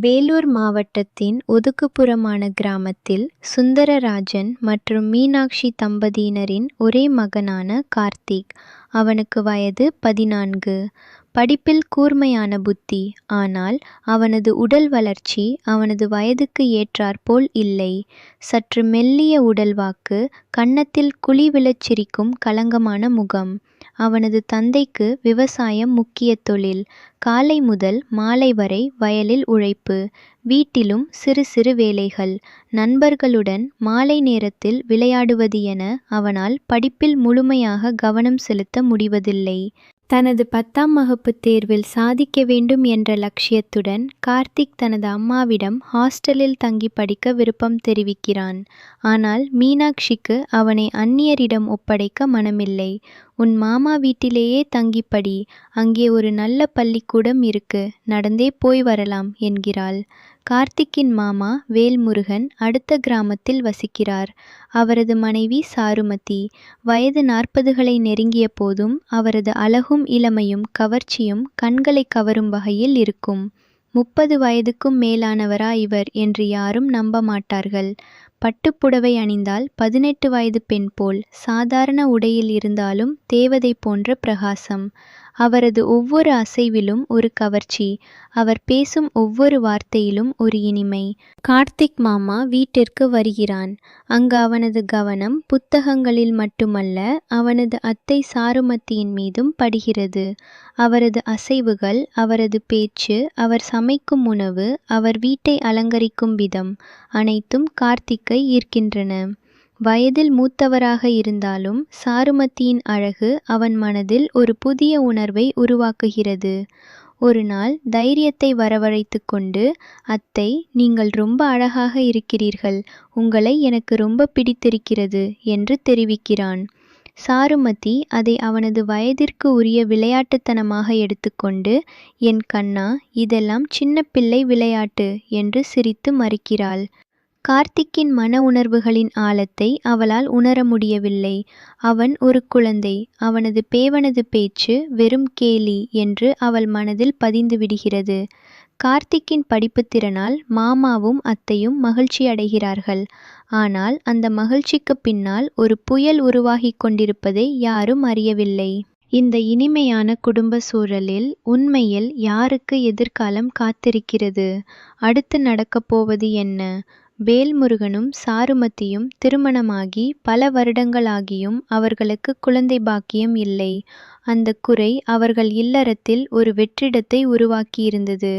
வேலூர் மாவட்டத்தின் ஒதுக்குப்புறமான கிராமத்தில் சுந்தரராஜன் மற்றும் மீனாட்சி தம்பதியினரின் ஒரே மகனான கார்த்திக். அவனுக்கு வயது 14. படிப்பில் கூர்மையான புத்தி. ஆனால் அவனது உடல் வளர்ச்சி அவனது வயதுக்கு ஏற்றாற்போல் இல்லை. சற்று மெல்லிய உடல்வாக்கு, கன்னத்தில் குழி விழச் சிரிக்கும் களங்கமான முகம். அவனது தந்தைக்கு விவசாயம் முக்கிய தொழில். காலை முதல் மாலை வரை வயலில் உழைப்பு. வீட்டிலும் சிறு சிறு வேலைகள். நண்பர்களுடன் மாலை நேரத்தில் விளையாடுவது என அவனால் படிப்பில் முழுமையாக கவனம் செலுத்த முடிவதில்லை. தனது 10ஆம் வகுப்பு தேர்வில் சாதிக்க வேண்டும் என்ற லட்சியத்துடன் கார்த்திக் தனது அம்மாவிடம் ஹாஸ்டலில் தங்கி படிக்க விருப்பம் தெரிவிக்கிறான். ஆனால் மீனாட்சிக்கு அவனை அந்நியரிடம் ஒப்படைக்க மனமில்லை. உன் மாமா வீட்டிலேயே தங்கி படி, அங்கே ஒரு நல்ல பள்ளிக்கூடம் இருக்கு, நடந்தே போய் வரலாம் என்கிறாள். கார்த்திக்கின் மாமா வேல்முருகன் அடுத்த கிராமத்தில் வசிக்கிறார். அவரது மனைவி சாருமதி. வயது 40களை நெருங்கிய போதும் அவரது அழகும் இளமையும் கவர்ச்சியும் கண்களை கவரும் வகையில் இருக்கும். 30 வயதுக்கும் மேலானவரா இவர் என்று யாரும் நம்ப மாட்டார்கள். பட்டுப்புடவை அணிந்தால் 18 வயது பெண் போல், சாதாரண உடையில் இருந்தாலும் தேவதை போன்ற பிரகாசம். அவரது ஒவ்வொரு அசைவிலும் ஒரு கவர்ச்சி, அவர் பேசும் ஒவ்வொரு வார்த்தையிலும் ஒரு இனிமை. கார்த்திக் மாமா வீட்டிற்கு வருகிறான். அங்கு அவனது கவனம் புத்தகங்களில் மட்டுமல்ல, அவனது அத்தை சாருமதியின் மீதும் படுகிறது. அவரது அசைவுகள், அவரது பேச்சு, அவர் சமைக்கும் உணவு, அவர் வீட்டை அலங்கரிக்கும் விதம், அனைத்தும் கார்த்திக்கை ஈர்க்கின்றன. வயதில் மூத்தவராக இருந்தாலும் சாருமதியின் அழகு அவன் மனதில் ஒரு புதிய உணர்வை உருவாக்குகிறது. ஒரு நாள் தைரியத்தை வரவழைத்து கொண்டு, அத்தை, நீங்கள் ரொம்ப அழகாக இருக்கிறீர்கள், உங்களை எனக்கு ரொம்ப பிடித்திருக்கிறது என்று தெரிவிக்கிறான். சாருமதி அதை அவனது வயதிற்கு உரிய விளையாட்டுத்தனமாக எடுத்துக்கொண்டு, என் கண்ணா, இதெல்லாம் சின்ன பிள்ளை விளையாட்டு என்று சிரித்து மறுக்கிறாள். கார்த்திக்கின் மன உணர்வுகளின் ஆழத்தை அவளால் உணர முடியவில்லை. அவன் ஒரு குழந்தை. அவனது பேவனது பேச்சு வெறும் கேலி என்று அவள் மனதில் பதிந்து விடுகிறது. கார்த்திக்கின் படிப்புத் திறனால் மாமாவும் அத்தையும் மகிழ்ச்சி அடைகிறார்கள். ஆனால் அந்த மகிழ்ச்சிக்கு பின்னால் ஒரு புயல் உருவாகிக் கொண்டிருப்பதை யாரும் அறியவில்லை. இந்த இனிமையான குடும்ப சூழலில் உண்மையில் யாருக்கு எதிர்காலம் காத்திருக்கிறது? அடுத்து நடக்கப் போவது என்ன? வேல்முருகனும் சாருமதியும் திருமணமாகி பல வருடங்களாகியும் அவர்களுக்கு குழந்தை பாக்கியம் இல்லை. அந்த குறை அவர்கள் இல்லறத்தில் ஒரு வெற்றிடத்தை உருவாக்கியிருந்தது.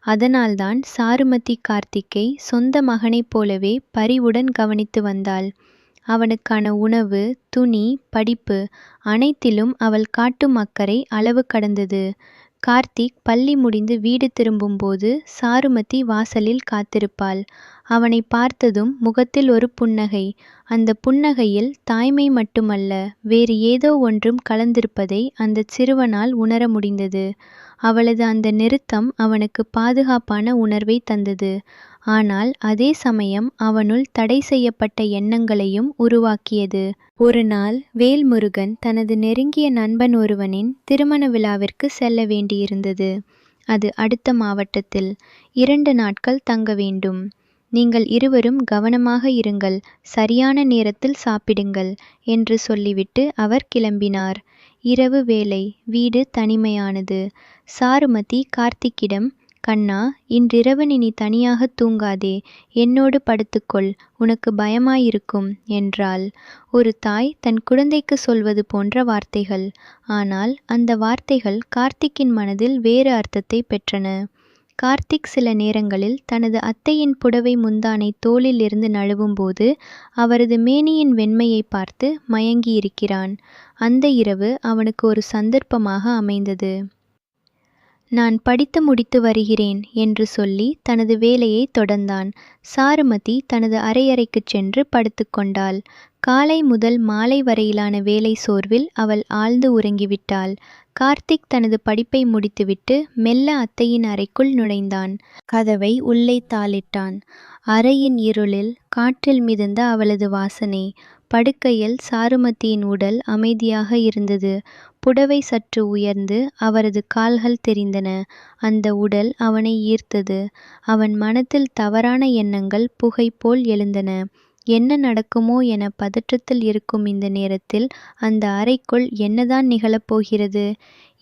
அதனால்தான் சாருமதி கார்த்திக்கை சொந்த மகனைப் போலவே பரிவுடன் கவனித்து வந்தாள். அவனுக்கான உணவு, துணி, படிப்பு அனைத்திலும் அவள் காட்டும் அக்கறை அளவு கடந்தது. கார்த்திக் பள்ளி முடிந்து வீடு திரும்பும்போது சாருமதி வாசலில் காத்திருப்பாள். அவனை பார்த்ததும் முகத்தில் ஒரு புன்னகை. அந்த புன்னகையில் தாய்மை மட்டுமல்ல, வேறு ஏதோ ஒன்றும் கலந்திருப்பதை அந்த சிறுவனால் உணர முடிந்தது. அவளது அந்த நிறுத்தம் அவனுக்கு பாதுகாப்பான உணர்வை தந்தது. ஆனால் அதே சமயம் அவனுள் தடை செய்யப்பட்ட எண்ணங்களையும் உருவாக்கியது. ஒரு நாள் வேல்முருகன் தனது நெருங்கிய நண்பன் ஒருவனின் திருமண விழாவிற்கு செல்ல வேண்டியிருந்தது. அது அடுத்த மாவட்டத்தில். 2 நாட்கள் தங்க வேண்டும். நீங்கள் இருவரும் கவனமாக இருங்கள், சரியான நேரத்தில் சாப்பிடுங்கள் என்று சொல்லிவிட்டு அவர் கிளம்பினார். இரவு வேளை. வீடு தனிமையானது. சாருமதி கார்த்திக்கிடம், கண்ணா, இன்றிரவு நீ தனியாக தூங்காதே, என்னோடு படுத்துக்கொள், உனக்கு பயமாயிருக்கும் என்றாள். ஒரு தாய் தன் குழந்தைக்கு சொல்வது போன்ற வார்த்தைகள். ஆனால் அந்த வார்த்தைகள் கார்த்திக்கின் மனதில் வேறு அர்த்தத்தை பெற்றன. கார்த்திக் சில நேரங்களில் தனது அத்தையின் புடவை முந்தானை தோளில் இருந்து நழுவும்போது அவரது மேனியின் வெண்மையை பார்த்து மயங்கியிருக்கிறான். அந்த இரவு அவனுக்கு ஒரு சந்தர்ப்பமாக அமைந்தது. நான் படித்து முடித்து வருகிறேன் என்று சொல்லி தனது வேலையை தொடர்ந்தான். சாருமதி தனது அறையறைக்குச் சென்று படுத்துக்கொண்டாள். காலை முதல் மாலை வரையிலான வேலை சோர்வில் அவள் ஆழ்ந்து உறங்கிவிட்டாள். கார்த்திக் தனது படிப்பை முடித்துவிட்டு மெல்ல அத்தையின் அறைக்குள் நுழைந்தான். கதவை உள்ளே தாளிட்டான். அறையின் இருளில் காற்றில் மிதந்த அவளது வாசனை. படுக்கையில் சாருமதியின் உடல் அமைதியாக இருந்தது. புடவை சற்று உயர்ந்து அவரது கால்கள் தெரிந்தன. அந்த உடல் அவனை ஈர்த்தது. அவன் மனத்தில் தவறான எண்ணங்கள் புகை போல் எழுந்தன. என்ன நடக்குமோ என பதற்றத்தில் இருக்கும் இந்த நேரத்தில் அந்த அறைக்குள் என்னதான் நிகழப்போகிறது?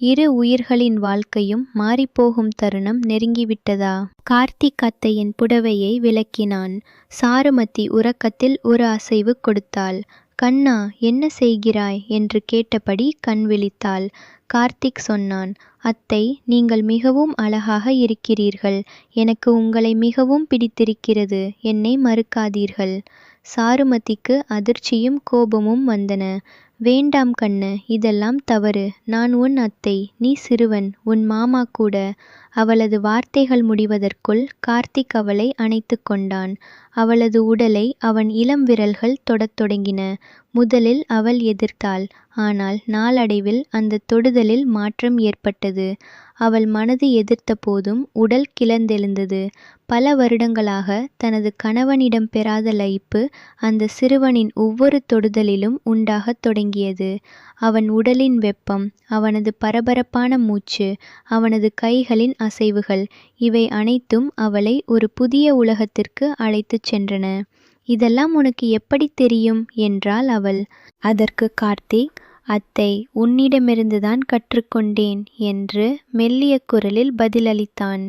இரு உயிர்களின் வாழ்க்கையும் மாறிப்போகும் தருணம் நெருங்கிவிட்டதா? கார்த்திக் அத்தையின் புடவையை விலக்கினான். சாருமதி உறக்கத்தில் ஒரு அசைவு கொடுத்தாள். கண்ணா, என்ன செய்கிறாய் என்று கேட்டபடி கண் விழித்தாள். கார்த்திக் சொன்னான், அத்தை, நீங்கள் மிகவும் அழகாக இருக்கிறீர்கள். எனக்கு உங்களை மிகவும் பிடித்திருக்கிறது. என்னை மறுக்காதீர்கள். சாருமதிக்கு அதிர்ச்சியும் கோபமும் வந்தன. வேண்டாம் கண்ணு, இதெல்லாம் தவறு. நான் உன் அத்தை, நீ சிறுவன், உன் மாமா கூட. அவளது வார்த்தைகள் முடிவதற்குள் கார்த்திக் அவளை அணைத்து கொண்டான். அவளது உடலை அவன் இளம் விரல்கள் தொடத் தொடங்கின. முதலில் அவள் எதிர்த்தாள். ஆனால் நாளடைவில் அந்த தொடுதலில் மாற்றம் ஏற்பட்டது. அவள் மனது எதிர்த்த போதும் உடல் கிளர்ந்தெழுந்தது. பல வருடங்களாக தனது கணவனிடம் பெறாத லயிப்பு அந்த சிறுவனின் ஒவ்வொரு தொடுதலிலும் உண்டாகத் தொடங்கியது. அவன் உடலின் வெப்பம், அவனது பரபரப்பான மூச்சு, அவனது கைகளின் அசைவுகள், இவை அனைத்தும் அவளை ஒரு புதிய உலகத்திற்கு அழைத்துச் சென்றன. இதெல்லாம் உனக்கு எப்படி தெரியும் என்றாள் அவள். அதற்கு கார்த்திக், அத்தை, உன்னிடமிருந்துதான் கற்றுக்கொண்டேன் என்று மெல்லிய குரலில் பதிலளித்தான்.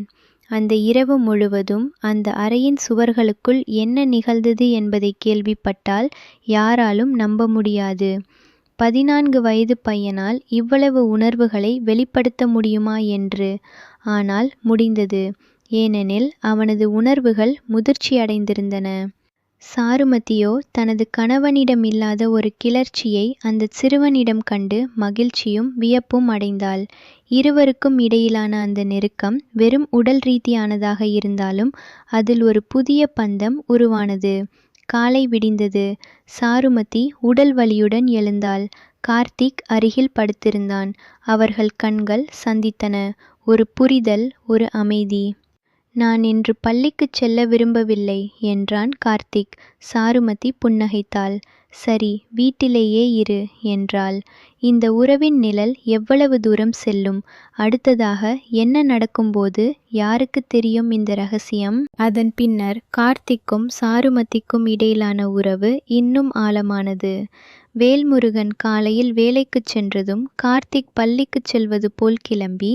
அந்த இரவு முழுவதும் அந்த அறையின் சுவர்களுக்குள் என்ன நிகழ்ந்தது என்பதை கேள்விப்பட்டால் யாராலும் நம்ப முடியாது. 14 வயது பையனால் இவ்வளவு உணர்வுகளை வெளிப்படுத்த முடியுமா என்று. ஆனால் முடிந்தது. ஏனெனில் அவனது உணர்வுகள் முதிர்ச்சியடைந்திருந்தன. சாருமதியோ தனது கணவனிடமில்லாத ஒரு கிளர்ச்சியை அந்த சிறுவனிடம் கண்டு மகிழ்ச்சியும் வியப்பும் அடைந்தாள். இருவருக்கும் இடையிலான அந்த நெருக்கம் வெறும் உடல் ரீதியானதாக இருந்தாலும் அதில் ஒரு புதிய பந்தம் உருவானது. காலை விடிந்தது. சாருமதி உடல் வலியுடன் எழுந்தாள். கார்த்திக் அருகில் படுத்திருந்தான். அவர்கள் கண்கள் சந்தித்தன. ஒரு புரிதல், ஒரு அமைதி. நான் இன்று பள்ளிக்குச் செல்ல விரும்பவில்லை என்றான் கார்த்திக். சாருமதி புன்னகைத்தாள். சரி, வீட்டிலேயே இரு என்றாள். இந்த உறவின் நிழல் எவ்வளவு தூரம் செல்லும்? அடுத்ததாக என்ன நடக்கும்போது யாருக்கு தெரியும் இந்த ரகசியம்? அதன் பின்னர் கார்த்திக்கும் சாருமதிக்கும் இடையிலான உறவு இன்னும் ஆழமானது. வேல்முருகன் காலையில் வேலைக்குச் சென்றதும் கார்த்திக் பள்ளிக்குச் செல்வது போல் கிளம்பி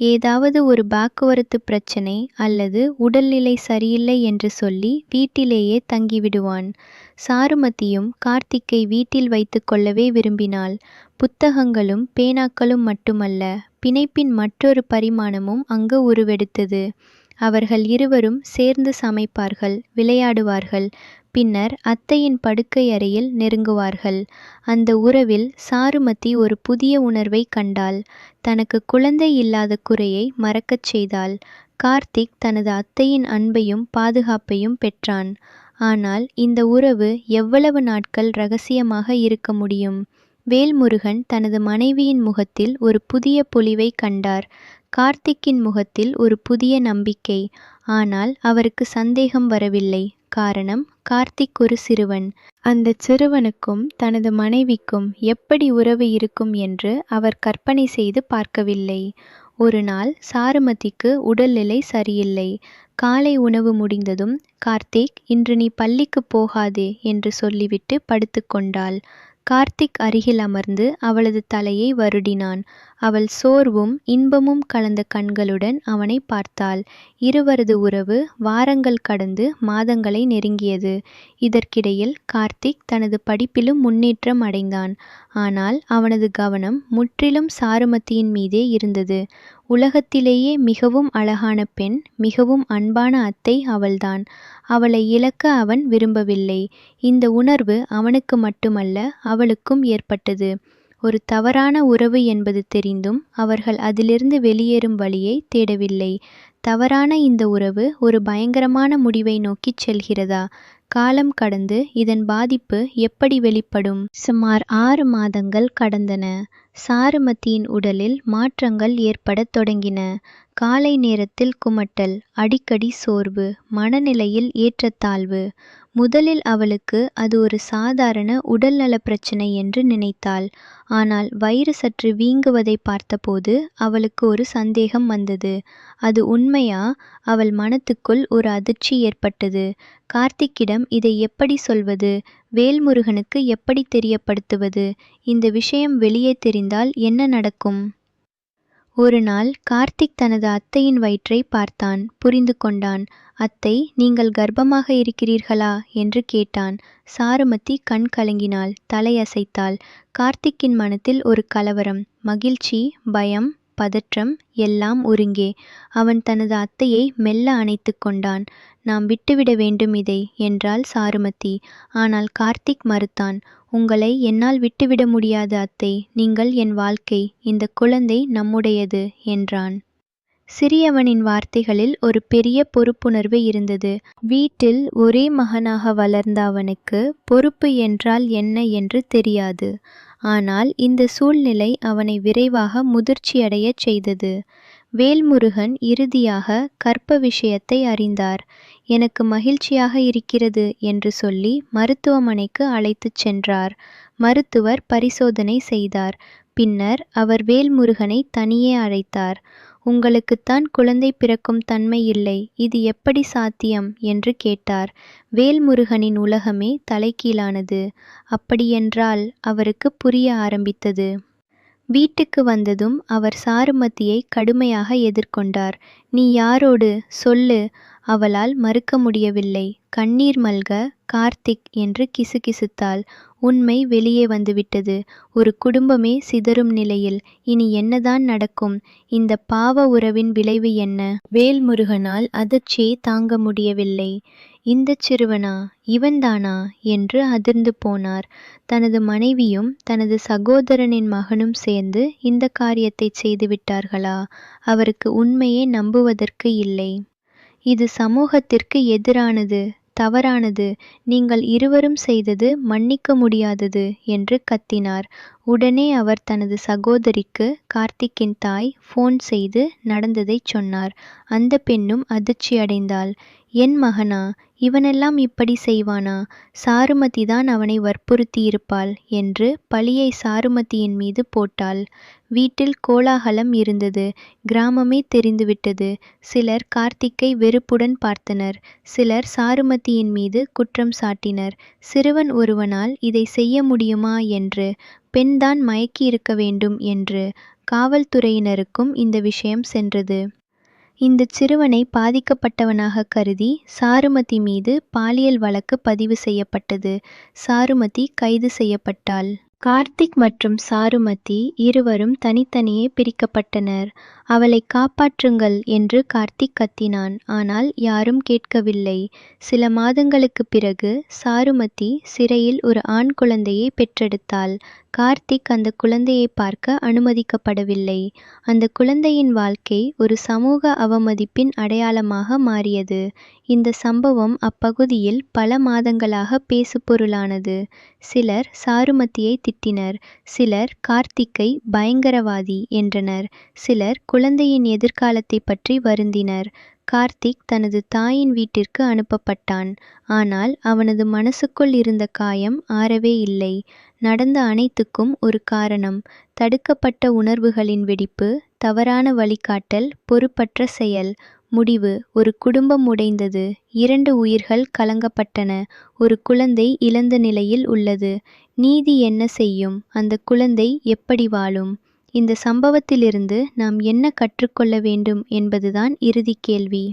ஏதாவது ஒரு போக்குவரத்து பிரச்சனை அல்லது உடல்நிலை சரியில்லை என்று சொல்லி வீட்டிலேயே தங்கிவிடுவான். சாருமதியும் கார்த்திக்கை வீட்டில் வைத்து கொள்ளவே விரும்பினாள். புத்தகங்களும் பேனாக்களும் மட்டுமல்ல, பிணைப்பின் மற்றொரு பரிமாணமும் அங்கு உருவெடுத்தது. அவர்கள் இருவரும் சேர்ந்து சமைப்பார்கள், விளையாடுவார்கள், பின்னர் அத்தையின் படுக்கை அறையில் நெருங்குவார்கள். அந்த உறவில் சாருமதி ஒரு புதிய உணர்வை கண்டாள். தனக்கு குழந்தை இல்லாத குறையை மறக்கச் செய்தாள். கார்த்திக் தனது அத்தையின் அன்பையும் பாதுகாப்பையும் பெற்றான். ஆனால் இந்த உறவு எவ்வளவு நாட்கள் இரகசியமாக இருக்க முடியும்? வேல்முருகன் தனது மனைவியின் முகத்தில் ஒரு புதிய பொலிவை கண்டார். கார்த்திக்கின் முகத்தில் ஒரு புதிய நம்பிக்கை. ஆனால் அவருக்கு சந்தேகம் வரவில்லை. காரணம், கார்த்திக் ஒரு சிறுவன். அந்த சிறுவனுக்கும் தனது மனைவிக்கும் எப்படி உறவு இருக்கும் என்று அவர் கற்பனை செய்து பார்க்கவில்லை. ஒரு நாள் சாருமதிக்கு உடல்நிலை சரியில்லை. காலை உணவு முடிந்ததும், கார்த்திக், இன்று நீ பள்ளிக்கு போகாதே என்று சொல்லிவிட்டு படுத்துக்கொண்டாள். கார்த்திக் அருகில் அமர்ந்து அவளது தலையை வருடினான். அவள் சோர்வும் இன்பமும் கலந்த கண்களுடன் அவனை பார்த்தாள். இருவரது உறவு வாரங்கள் கடந்து மாதங்களை நெருங்கியது. இதற்கிடையில் கார்த்திக் தனது படிப்பிலும் முன்னேற்றம் அடைந்தான். ஆனால் அவனது கவனம் முற்றிலும் சாருமதியின் மீதே இருந்தது. உலகத்திலேயே மிகவும் அழகான பெண், மிகவும் அன்பான அத்தை அவள்தான். அவளை இழக்க அவன் விரும்பவில்லை. இந்த உணர்வு அவனுக்கு மட்டுமல்ல, அவளுக்கும் ஏற்பட்டது. ஒரு தவறான உறவு என்பது தெரிந்தும் அவர்கள் அதிலிருந்து வெளியேறும் வழியை தேடவில்லை. தவறான இந்த உறவு ஒரு பயங்கரமான முடிவை நோக்கிச் செல்கிறதா? காலம் கடந்து இதன் பாதிப்பு எப்படி வெளிப்படும்? சுமார் 6 மாதங்கள் கடந்தன. சாருமதியின் உடலில் மாற்றங்கள் ஏற்படத் தொடங்கின. காலை நேரத்தில் குமட்டல், அடிக்கடி சோர்வு, மனநிலையில் ஏற்றத்தாழ்வு. முதலில் அவளுக்கு அது ஒரு சாதாரண உடல்நலப் பிரச்சினை என்று நினைத்தாள். ஆனால் வயிறு சற்று வீங்குவதை பார்த்தபோது அவளுக்கு ஒரு சந்தேகம் வந்தது. அது உண்மையா? அவள் மனத்துக்குள் ஒரு அதிர்ச்சி ஏற்பட்டது. கார்த்திக்கிடம் இதை எப்படி சொல்வது? வேல்முருகனுக்கு எப்படி தெரியப்படுத்துவது? இந்த விஷயம் வெளியே தெரிந்தால் என்ன நடக்கும்? ஒரு நாள் கார்த்திக் தனது அத்தையின் வயிற்றை பார்த்தான். புரிந்து கொண்டான். அத்தை, நீங்கள் கர்ப்பமாக இருக்கிறீர்களா என்று கேட்டான். சாருமதி கண் கலங்கினாள், தலையசைத்தாள். கார்த்திக்கின் மனத்தில் ஒரு கலவரம், மகிழ்ச்சி, பயம், பதற்றம் எல்லாம் ஒருங்கே. அவன் தனது அத்தையை மெல்ல அணைத்து கொண்டான். நாம் விட்டுவிட வேண்டும் இதை என்றாள் சாருமதி. ஆனால் கார்த்திக் மறுத்தான். உங்களை என்னால் விட்டுவிட முடியாது அத்தை, நீங்கள் என் வாழ்க்கை, இந்த குழந்தை நம்முடையது என்றான். சிறியவனின் வார்த்தைகளில் ஒரு பெரிய பொறுப்புணர்வு இருந்தது. வீட்டில் ஒரே மகனாக வளர்ந்த அவனுக்கு பொறுப்பு என்றால் என்ன என்று தெரியாது. ஆனால் இந்த சூழ்நிலை அவனை விரைவாக முதிர்ச்சியடையச் செய்தது. வேல்முருகன் இறுதியாக கர்ப்ப விஷயத்தை அறிந்தார். எனக்கு மகிழ்ச்சியாக இருக்கிறது என்று சொல்லி மருத்துவமனைக்கு அழைத்துச் சென்றார். மருத்துவர் பரிசோதனை செய்தார். பின்னர் அவர் வேல்முருகனை தனியே அழைத்தார். உங்களுக்குத்தான் குழந்தை பிறக்கும் தன்மை இல்லை, இது எப்படி சாத்தியம் என்று கேட்டார். வேல்முருகனின் உலகமே தலைகீழானது. அப்படியென்றால் அவருக்கு புரிய ஆரம்பித்தது. வீட்டுக்கு வந்ததும் அவர் சாருமதியை கடுமையாக எதிர்கொண்டார். நீ யாரோடு? சொல்லு. அவளால் மறுக்க முடியவில்லை. கண்ணீர் மல்க கார்த்திக் என்று கிசுகிசுத்தாள். உண்மை வெளியே வந்துவிட்டது. ஒரு குடும்பமே சிதறும் நிலையில் இனி என்னதான் நடக்கும்? இந்த பாவ உறவின் விளைவு என்ன? வேல்முருகனால் அதிர்ச்சியை தாங்க முடியவில்லை. இந்த சிறுவனா? இவன்தானா என்று அதிர்ந்து போனார். தனது மனைவியும் தனது சகோதரனின் மகனும் சேர்ந்து இந்த காரியத்தை செய்துவிட்டார்களா? அவருக்கு உண்மையை நம்புவதற்கு இல்லை. இது சமூகத்திற்கு எதிரானது, தவறானது. நீங்கள் இருவரும் செய்தது மன்னிக்க முடியாதது என்று கத்தினார். உடனே அவர் தனது சகோதரிக்கு, கார்த்திக்கின் தாய், போன் செய்து நடந்ததைச் சொன்னார். அந்த பெண்ணும் அதிர்ச்சியடைந்தாள். என் மகனா? இவனெல்லாம் இப்படி செய்வானா? சாருமதிதான் அவனை வற்புறுத்தியிருப்பாள் என்று பழியை சாருமதியின் மீது போட்டாள். வீட்டில் கோலாகலம் இருந்தது. கிராமமே தெரிந்துவிட்டது. சிலர் கார்த்திக்கை வெறுப்புடன் பார்த்தனர். சிலர் சாருமதியின் மீது குற்றம் சாட்டினர். சிறுவன் ஒருவனால் இதை செய்ய முடியுமா என்று, பெண்தான் மயக்கி இருக்க வேண்டும் என்று. காவல்துறையினருக்கும் இந்த விஷயம் சென்றது. இந்த சிறுவனை பாதிக்கப்பட்டவனாக கருதி சாருமதி மீது பாலியல் வழக்கு பதிவு செய்யப்பட்டது. சாருமதி கைது செய்யப்பட்டாள். கார்த்திக் மற்றும் சாருமதி இருவரும் தனித்தனியே பிரிக்கப்பட்டனர். அவளை காப்பாற்றுங்கள் என்று கார்த்திக் கத்தினான். ஆனால் யாரும் கேட்கவில்லை. சில மாதங்களுக்குப் பிறகு சாருமதி சிறையில் ஒரு ஆண் குழந்தையை பெற்றெடுத்தாள். கார்த்திக் அந்த குழந்தையை பார்க்க அனுமதிக்கப்படவில்லை. அந்த குழந்தையின் வாழ்க்கை ஒரு சமூக அவமதிப்பின் அடையாளமாக மாறியது. இந்த சம்பவம் அப்பகுதியில் பல மாதங்களாக பேசுபொருளானது. சிலர் சாருமதியை திட்டினர். சிலர் கார்த்திக்கை பயங்கரவாதி என்றனர். சிலர் குழந்தையின் எதிர்காலத்தை பற்றி வருந்தினர். கார்த்திக் தனது தாயின் வீட்டிற்கு அனுப்பப்பட்டான். ஆனால் அவனது மனசுக்குள் இருந்த காயம் ஆறவே இல்லை. நடந்த அனைத்துக்கும் ஒரு காரணம். தடுக்கப்பட்ட உணர்வுகளின் வெடிப்பு, தவறான வழிகாட்டல், பொறுப்பற்ற செயல். முடிவு, ஒரு குடும்பம் உடைந்தது. 2 உயிர்கள் கலங்கப்பட்டன. ஒரு குழந்தை இழந்த நிலையில் உள்ளது. நீதி என்ன செய்யும்? அந்த குழந்தை எப்படி வாழும்? இந்த சம்பவத்திலிருந்து நாம் என்ன கற்றுக்கொள்ள வேண்டும் என்பதுதான் இறுதி கேள்வி.